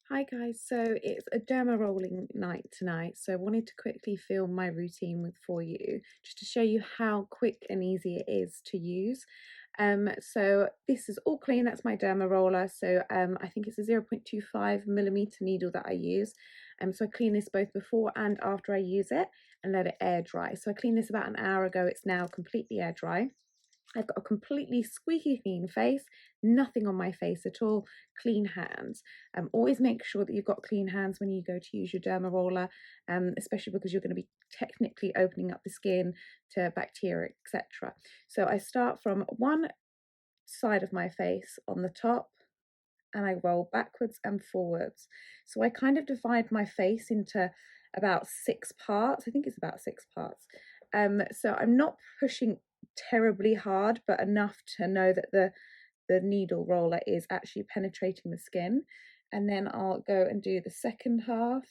Hi guys, so it's a Derma Rolling night tonight, so I wanted to quickly film my routine for you, just to show you how quick and easy it is to use. So this is all clean, that's my Derma Roller, so I think it's a 0.25mm needle that I use. So I clean this both before and after I use it and let it air dry. So I cleaned this about an hour ago, it's now completely air dry. I've got a completely squeaky clean face, nothing on my face at all, clean hands. Always make sure that you've got clean hands when you go to use your Derma Roller, especially because you're going to be technically opening up the skin to bacteria, etc. So I start from one side of my face on the top and I roll backwards and forwards. So I kind of divide my face into about 6 parts. I think it's about 6 parts. So I'm not pushing terribly hard, but enough to know that the needle roller is actually penetrating the skin. And then I'll go and do the second half.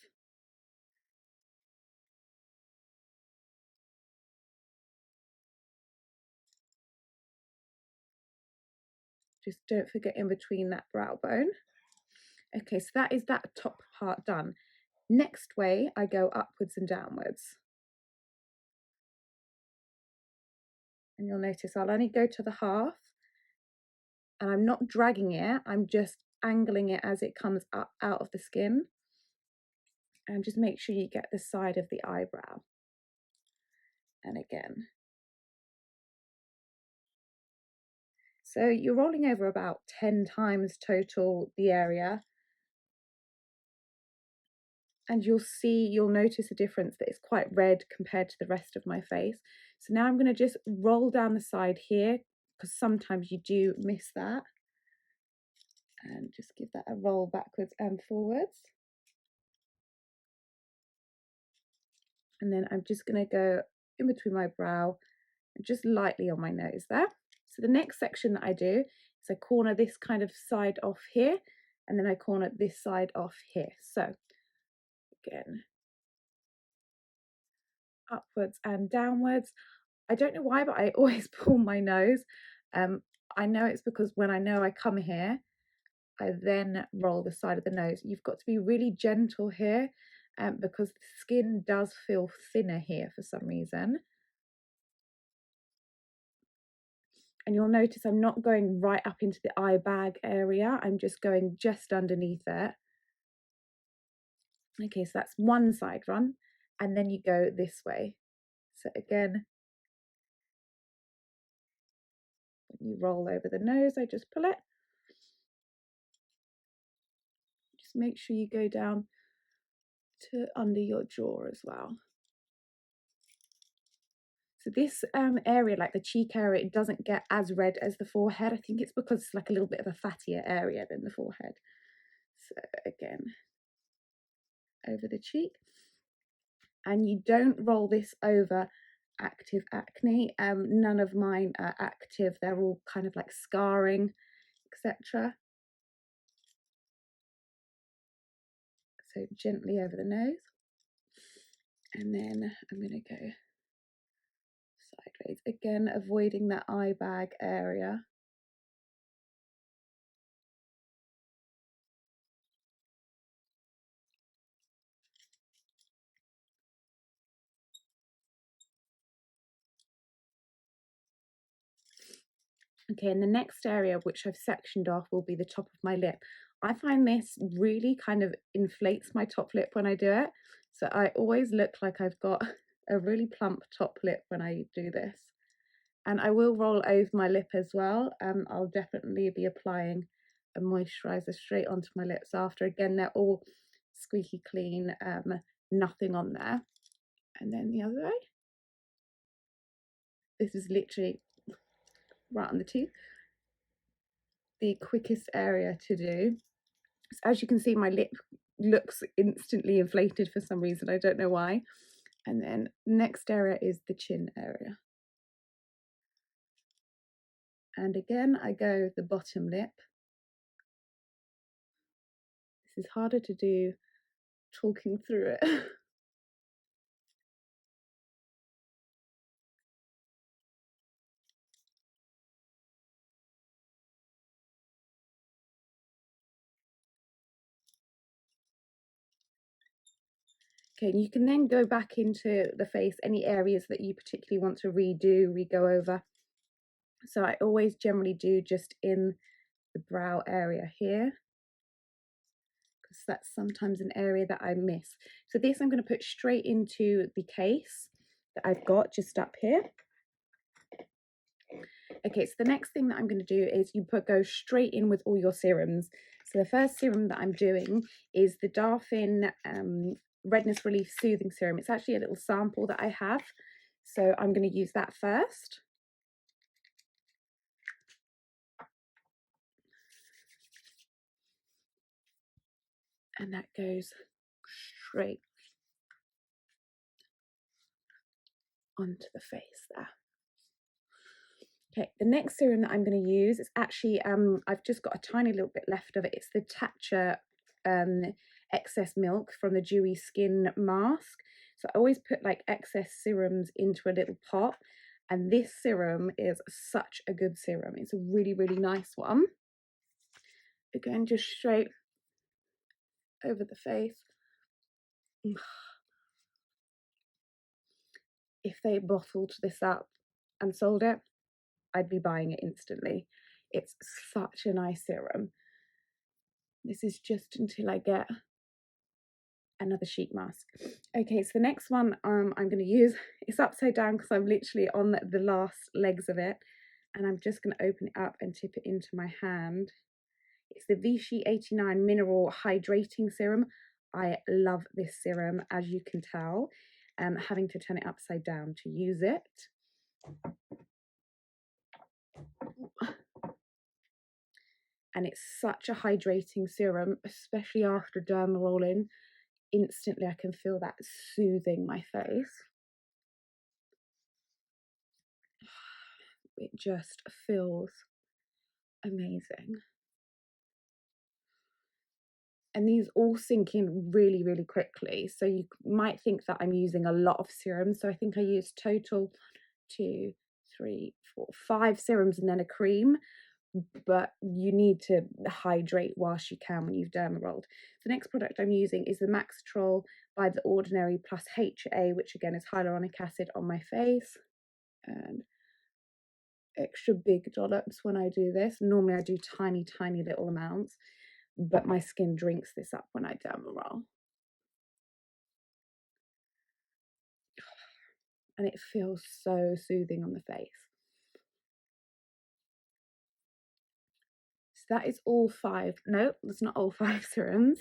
Just don't forget in between that brow bone. Okay, so that is that top part done. Next way, I go upwards and downwards. And you'll notice I'll only go to the half, and I'm not dragging it, I'm just angling it as it comes up out of the skin. And just make sure you get the side of the eyebrow. And again. So you're rolling over about 10 times total the area. And you'll notice a difference that it's quite red compared to the rest of my face. So now I'm going to just roll down the side here, because sometimes you do miss that. And just give that a roll backwards and forwards. And then I'm just going to go in between my brow and just lightly on my nose there. So the next section that I do is I corner this kind of side off here, and then I corner this side off here. So again, upwards and downwards. I don't know why, but I always pull my nose. I know it's because when I know I come here, I then roll the side of the nose. You've got to be really gentle here, because the skin does feel thinner here for some reason. And you'll notice I'm not going right up into the eye bag area, I'm just going just underneath it. Okay, so that's one side run, and then you go this way. So again, when you roll over the nose, I just pull it. Just make sure you go down to under your jaw as well. So this area, like the cheek area, it doesn't get as red as the forehead. I think it's because it's like a little bit of a fattier area than the forehead. So again, over the cheek. And you don't roll this over active acne. None of mine are active. They're all kind of like scarring, etc. So gently over the nose. And then I'm going to go sideways. Again, avoiding that eye bag area. Okay, and the next area which I've sectioned off will be the top of my lip. I find this really kind of inflates my top lip when I do it. So I always look like I've got a really plump top lip when I do this. And I will roll over my lip as well. I'll definitely be applying a moisturiser straight onto my lips after. Again, they're all squeaky clean, nothing on there. And then the other way. This is literally right on the tooth. The quickest area to do. So as you can see, my lip looks instantly inflated for some reason. I don't know why. And then next area is the chin area. And again, I go the bottom lip. This is harder to do talking through it. Okay, and you can then go back into the face, any areas that you particularly want to re-go over. So I always generally do just in the brow area here, because that's sometimes an area that I miss. So this I'm going to put straight into the case that I've got just up here. Okay, so the next thing that I'm going to do is go straight in with all your serums. So the first serum that I'm doing is the Dolphin Redness Relief Soothing Serum. It's actually a little sample that I have, so I'm going to use that first. And that goes straight onto the face there. Okay, the next serum that I'm going to use is actually, I've just got a tiny little bit left of it. It's the Tatcha excess milk from the Dewy skin mask. So I always put like excess serums into a little pot, and this serum is such a good serum. It's a really, really nice one. Again, just straight over the face. If they bottled this up and sold it, I'd be buying it instantly. It's such a nice serum. This is just until I get another sheet mask. Okay, so the next one I'm going to use, it's upside down because I'm literally on the last legs of it, and I'm just going to open it up and tip it into my hand. It's the VC89 Mineral Hydrating Serum. I love this serum, as you can tell, having to turn it upside down to use it. And it's such a hydrating serum, especially after derma rolling. Instantly I can feel that soothing my face. It just feels amazing. And these all sink in really, really quickly. So you might think that I'm using a lot of serums. So I think I used total 2, 3, 4, 5 serums and then a cream. But you need to hydrate whilst you can when you've derma rolled. The next product I'm using is the Matrixyl by the Ordinary plus HA, which again is hyaluronic acid on my face. And extra big dollops when I do this. Normally I do tiny, tiny little amounts, but my skin drinks this up when I derma roll. And it feels so soothing on the face. So that is all 5. No, that's not all 5 serums.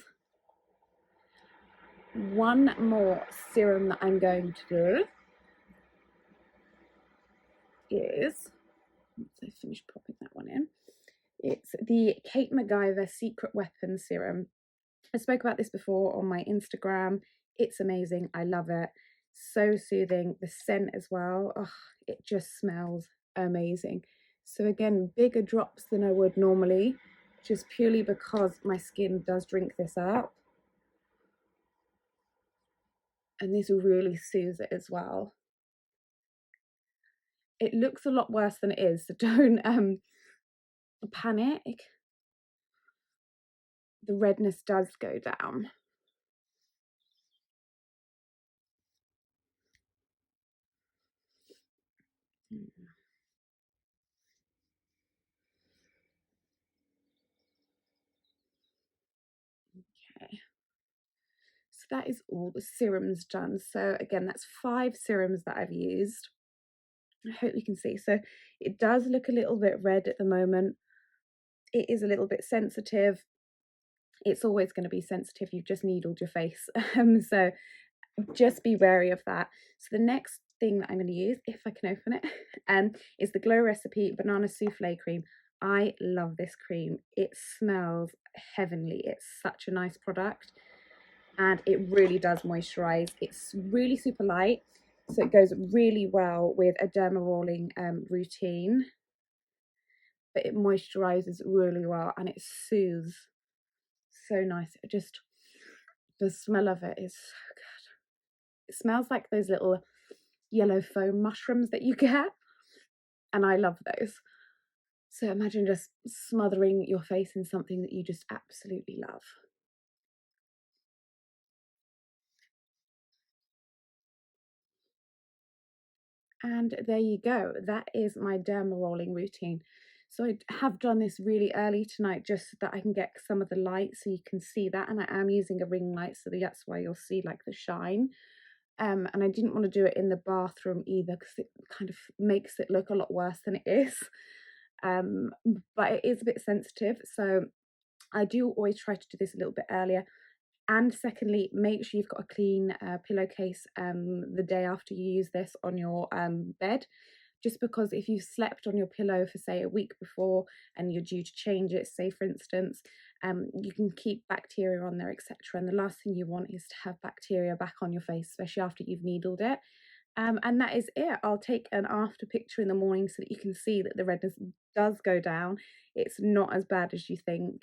One more serum that I'm going to do is, once I finish popping that one in, it's the MacGyver Secret Weapon Serum. I spoke about this before on my Instagram. It's amazing. I love it. So soothing. The scent as well. Oh, it just smells amazing. So again, bigger drops than I would normally, just purely because my skin does drink this up. And this really soothes it as well. It looks a lot worse than it is, so don't panic. The redness does go down. Okay. So that is all the serums done. So again, that's 5 serums that I've used. I hope you can see. So it does look a little bit red at the moment. It is a little bit sensitive. It's always going to be sensitive. You've just needled your face. So just be wary of that. So the next thing that I'm going to use, if I can open it, is the Glow Recipe Banana Soufflé Cream. I love this cream. It smells heavenly. It's such a nice product. And it really does moisturize. It's really super light, so it goes really well with a derma rolling routine, but it moisturizes really well and it soothes so nice. It just, the smell of it is so good. It smells like those little yellow foam mushrooms that you get, and I love those. So imagine just smothering your face in something that you just absolutely love. And there you go. That is my derma rolling routine. So I have done this really early tonight just so that I can get some of the light so you can see that. And I am using a ring light, so that's why you'll see like the shine. And I didn't want to do it in the bathroom either because it kind of makes it look a lot worse than it is. Um, but it is a bit sensitive, so I do always try to do this a little bit earlier. And secondly, make sure you've got a clean pillowcase the day after you use this on your bed. Just because if you've slept on your pillow for, say, a week before and you're due to change it, say, for instance, you can keep bacteria on there, etc. And the last thing you want is to have bacteria back on your face, especially after you've needled it. And that is it. I'll take an after picture in the morning so that you can see that the redness does go down. It's not as bad as you think.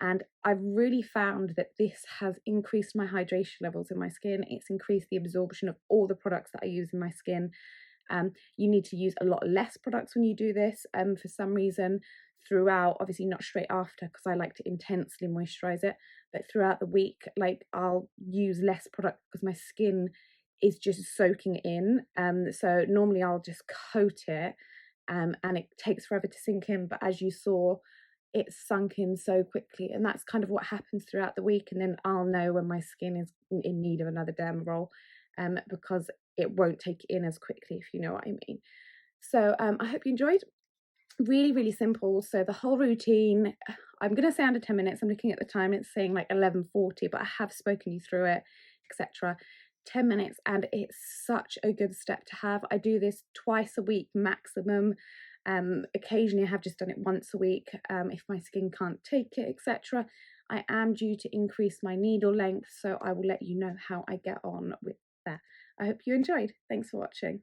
And I've really found that this has increased my hydration levels in my skin. It's increased the absorption of all the products that I use in my skin. You need to use a lot less products when you do this. For some reason, throughout, obviously not straight after because I like to intensely moisturize it, but throughout the week, like I'll use less product because my skin is just soaking in. So normally I'll just coat it, and it takes forever to sink in. But as you saw, it's sunk in so quickly, and that's kind of what happens throughout the week. And then I'll know when my skin is in need of another derma roll, because it won't take it in as quickly, if you know what I mean. So I hope you enjoyed. Really, really simple. So the whole routine, I'm going to say under 10 minutes. I'm looking at the time, it's saying like 11:40, but I have spoken you through it, etc. 10 minutes, and it's such a good step to have. I do this twice a week maximum. Occasionally I have just done it once a week if my skin can't take it, etc. I am due to increase my needle length, so I will let you know how I get on with that. I hope you enjoyed. Thanks for watching.